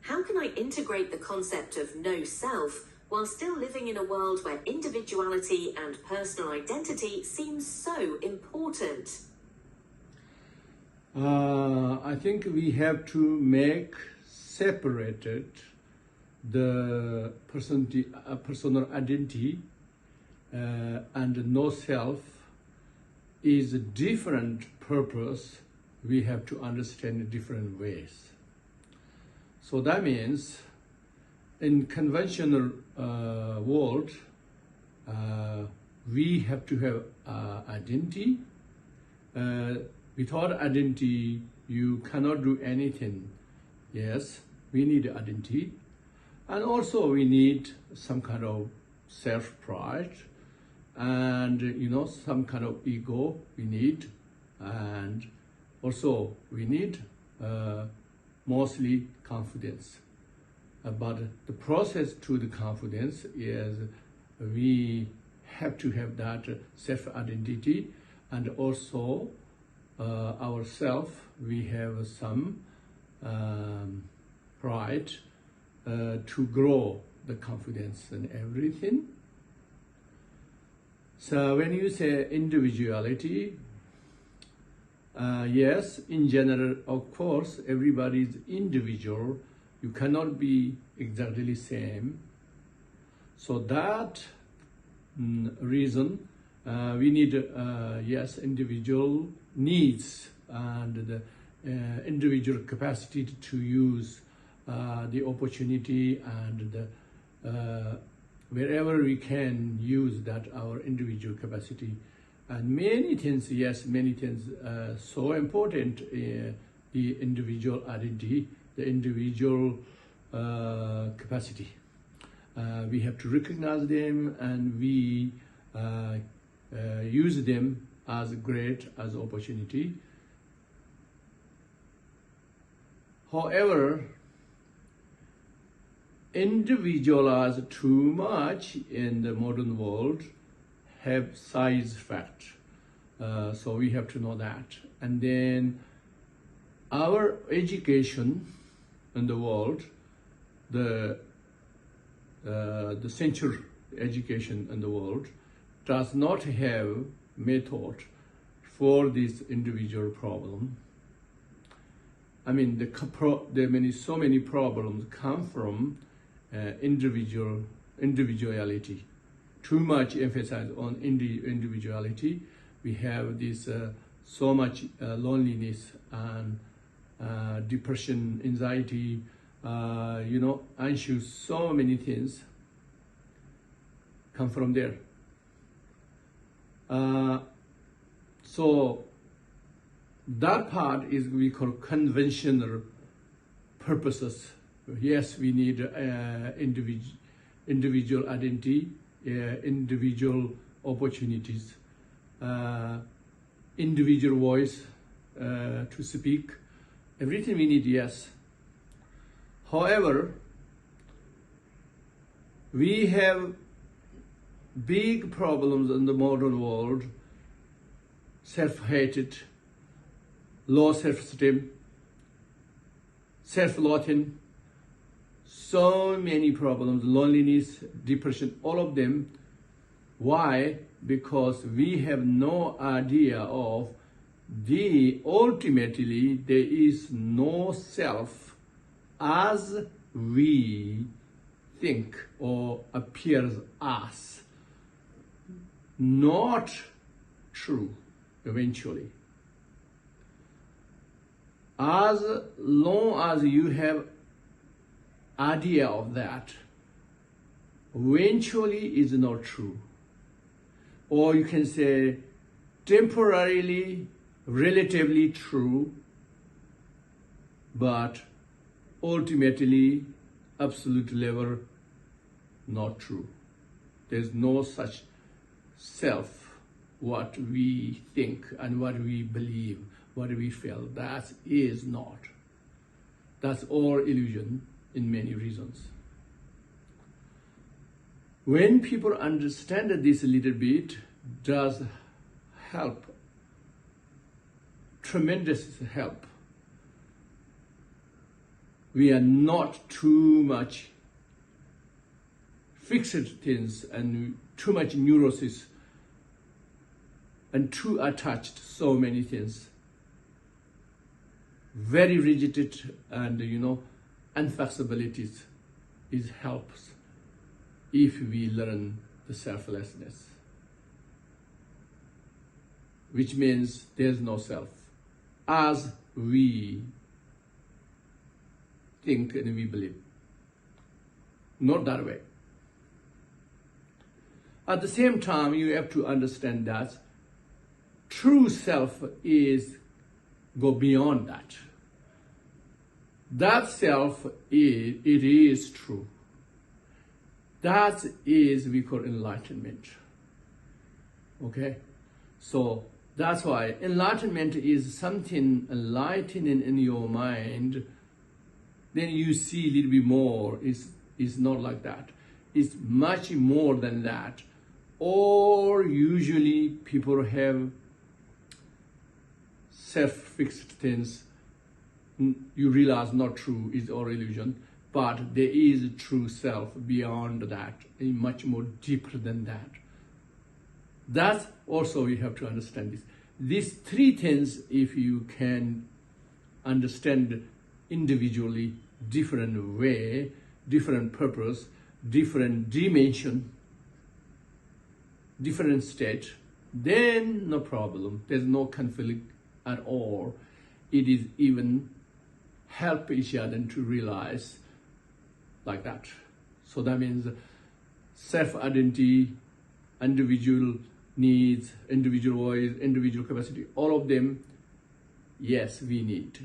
How can I integrate the concept of no self while still living in a world where individuality and personal identity seems so important? I think we have to make separated the personal identity and no self is a different purpose. We have to understand in different ways. So that means in conventional world, we have to have identity. Without identity, you cannot do anything. Yes, we need identity. And also we need some kind of self-pride and, some kind of ego we need. And also we need mostly confidence. But the process to the confidence is we have to have that self-identity, and also ourself, we have some pride to grow the confidence and everything. So when you say individuality, yes, in general, of course, everybody is individual. You cannot be exactly the same. So that reason, we need, yes, individual needs and the individual capacity to use the opportunity and wherever we can use that, our individual capacity. And many things, yes, many things so important, the individual identity, the individual capacity. We have to recognize them and we use them as great as opportunity. However, individualized too much in the modern world have side effect. So we have to know that. And then our education in the world, the central education in the world does not have method for this individual problem. I mean, so many problems come from individuality. Too much emphasis on individuality. We have this so much loneliness and depression, anxiety, anxious, so many things come from there. So that part is we call conventional purposes. Yes, we need individual identity, individual opportunities, individual voice to speak. Everything we need, yes. However, we have big problems in the modern world: self-hatred, low self-esteem, self-loathing, so many problems, loneliness, depression, all of them. Why? Because we have no idea of ultimately there is no self as we think or appears as. Not true eventually. As long as you have idea of that, eventually is not true. Or you can say temporarily, relatively true, but ultimately, absolute level, not true. There's no such self, what we think and what we believe, what we feel. That is not. That's all illusion in many reasons. When people understand this a little bit, does help, tremendous help. we are not too much fixed things and too much neurosis and too attached so many things. Very rigid and inflexibilities is helps if we learn the selflessness, which means there's no self as we think and we believe. Not that way. At the same time, you have to understand that true self is go beyond that. That self is true. That is we call enlightenment. Okay? So that's why enlightenment is something enlightening in your mind. Then you see a little bit more. It's not like that. It's much more than that. Or usually people have self-fixed things. You realize not true is all illusion, but there is a true self beyond that, much more deeper than that. That's also you have to understand this. These three things, if you can understand individually, different way, different purpose, different dimension, different state, then no problem. There's no conflict at all. It is even help each other to realize like that. So that means self-identity, individual needs, individual voice, individual capacity, all of them, yes, we need.